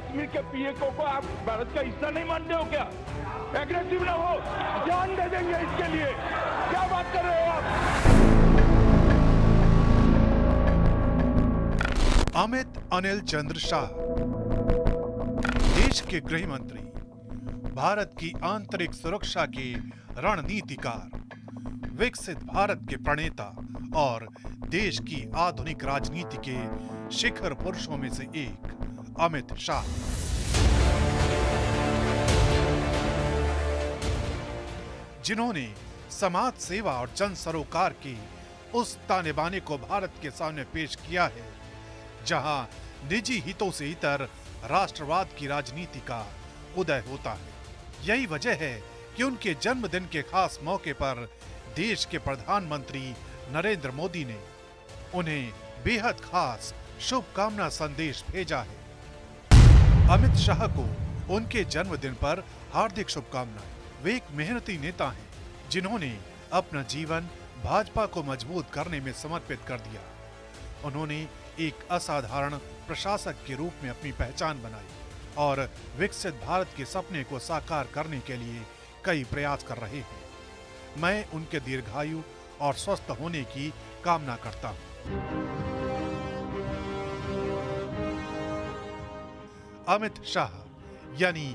कश्मीर के पीएको को आप भारत का हिस्सा नहीं मानते हो क्या? एग्रेसिव ना हो, जान दे देंगे इसके लिए। क्या बात कर रहे हो आप? अमित अनिल चंद्र शाह, देश के गृह मंत्री, भारत की आंतरिक सुरक्षा के रणनीतिकार, विकसित भारत के प्रणेता और देश की आधुनिक राजनीति के शिखर पुरुषों में से एक अमित शाह। जिन्होंने समाज सेवा और जन सरोकार के उस ताने बाने को भारत के सामने पेश किया है जहां निजी हितों से इतर राष्ट्रवाद की राजनीति का उदय होता है। यही वजह है कि उनके जन्मदिन के खास मौके पर देश के प्रधानमंत्री नरेंद्र मोदी ने उन्हें बेहद खास शुभकामना संदेश भेजा है। अमित शाह को उनके जन्मदिन पर हार्दिक शुभकामनाएं। वे एक मेहनती नेता हैं जिन्होंने अपना जीवन भाजपा को मजबूत करने में समर्पित कर दिया। उन्होंने एक असाधारण प्रशासक के रूप में अपनी पहचान बनाई और विकसित भारत के सपने को साकार करने के लिए कई प्रयास कर रहे हैं। मैं उनके दीर्घायु और स्वस्थ होने की कामना करता हूं। अमित शाह यानी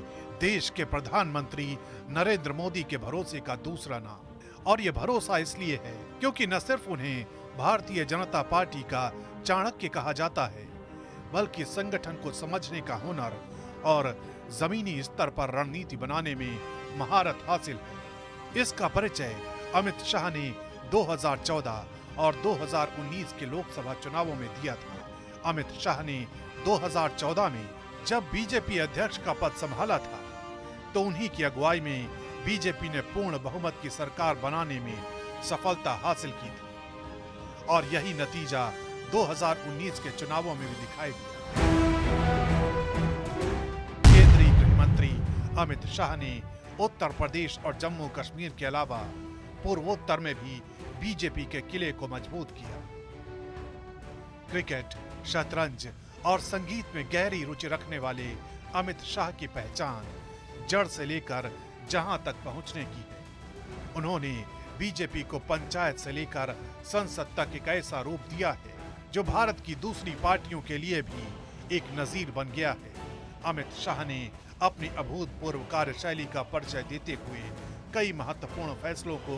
देश के प्रधानमंत्री नरेंद्र मोदी के भरोसे का दूसरा नाम। और यह भरोसा इसलिए है क्योंकि न सिर्फ उन्हें भारतीय जनता पार्टी का चाणक्य कहा जाता है, बल्कि संगठन को समझने का हुनर और जमीनी स्तर पर रणनीति बनाने में महारत हासिल है। इसका परिचय अमित शाह ने 2014 और 2019 के लोकसभा चुनावों में दिया था। अमित शाह ने 2014 में जब बीजेपी अध्यक्ष का पद संभाला था तो उन्हीं की अगुवाई में बीजेपी ने पूर्ण बहुमत की सरकार बनाने में सफलता हासिल की थी और यही नतीजा 2019 के चुनावों में भी दिखाई दिया। केंद्रीय गृह मंत्री अमित शाह ने उत्तर प्रदेश और जम्मू कश्मीर के अलावा पूर्वोत्तर में भी बीजेपी के किले को मजबूत किया। क्रिकेट, शतरंज और संगीत में गहरी रुचि रखने वाले अमित शाह की पहचान जड़ से लेकर जहां तक पहुंचने की है। उन्होंने बीजेपी को पंचायत से लेकर संसद तक एक ऐसा रूप दिया है जो भारत की दूसरी पार्टियों के लिए भी एक नजीर बन गया है। अमित शाह ने अपनी अभूतपूर्व कार्यशैली का परिचय देते हुए कई महत्वपूर्ण फैसलों को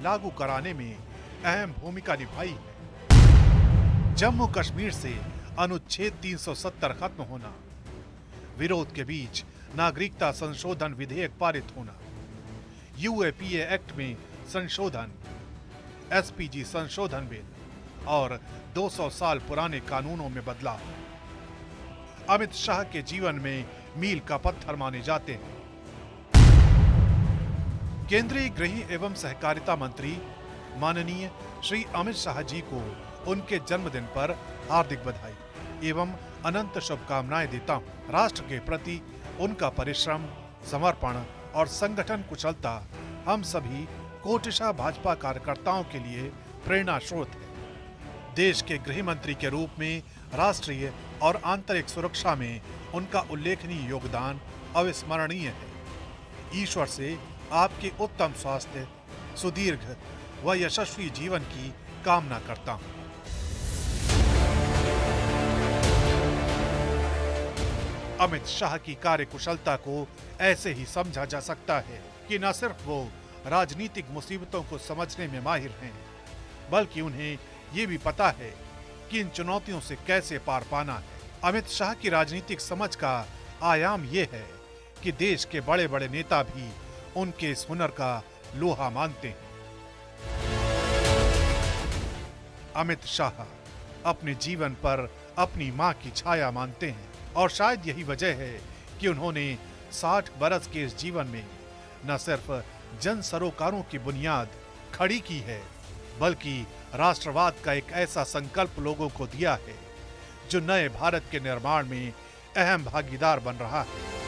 लागू कराने में अहम भूमिका निभाई है। जम्मू कश्मीर से अनुच्छेद 370 खत्म होना, विरोध के बीच नागरिकता संशोधन विधेयक पारित होना, यूएपीए एक्ट में संशोधन, एसपीजी संशोधन बिल और 200 साल पुराने कानूनों में बदलाव अमित शाह के जीवन में मील का पत्थर माने जाते हैं। केंद्रीय गृह एवं सहकारिता मंत्री माननीय श्री अमित शाह जी को उनके जन्मदिन पर हार्दिक बधाई एवं अनंत शुभकामनाएं देता हूं। राष्ट्र के प्रति उनका परिश्रम, समर्पण और संगठन कुशलता हम सभी कोटिशा भाजपा कार्यकर्ताओं के लिए प्रेरणा स्रोत है। देश के गृह मंत्री के रूप में राष्ट्रीय और आंतरिक सुरक्षा में उनका उल्लेखनीय योगदान अविस्मरणीय है। ईश्वर से आपके उत्तम स्वास्थ्य, सुदीर्घ व यशस्वी जीवन की कामना करता हूं। अमित शाह की कार्यकुशलता को ऐसे ही समझा जा सकता है कि न सिर्फ वो राजनीतिक मुसीबतों को समझने में माहिर हैं, बल्कि उन्हें ये भी पता है कि इन चुनौतियों से कैसे पार पाना है। अमित शाह की राजनीतिक समझ का आयाम ये है कि देश के बड़े बड़े नेता भी उनके इस हुनर का लोहा मानते हैं। अमित शाह अपने जीवन पर अपनी मां की छाया मानते हैं और शायद यही वजह है कि उन्होंने 60 बरस के इस जीवन में न सिर्फ जन सरोकारों की बुनियाद खड़ी की है, बल्कि राष्ट्रवाद का एक ऐसा संकल्प लोगों को दिया है जो नए भारत के निर्माण में अहम भागीदार बन रहा है।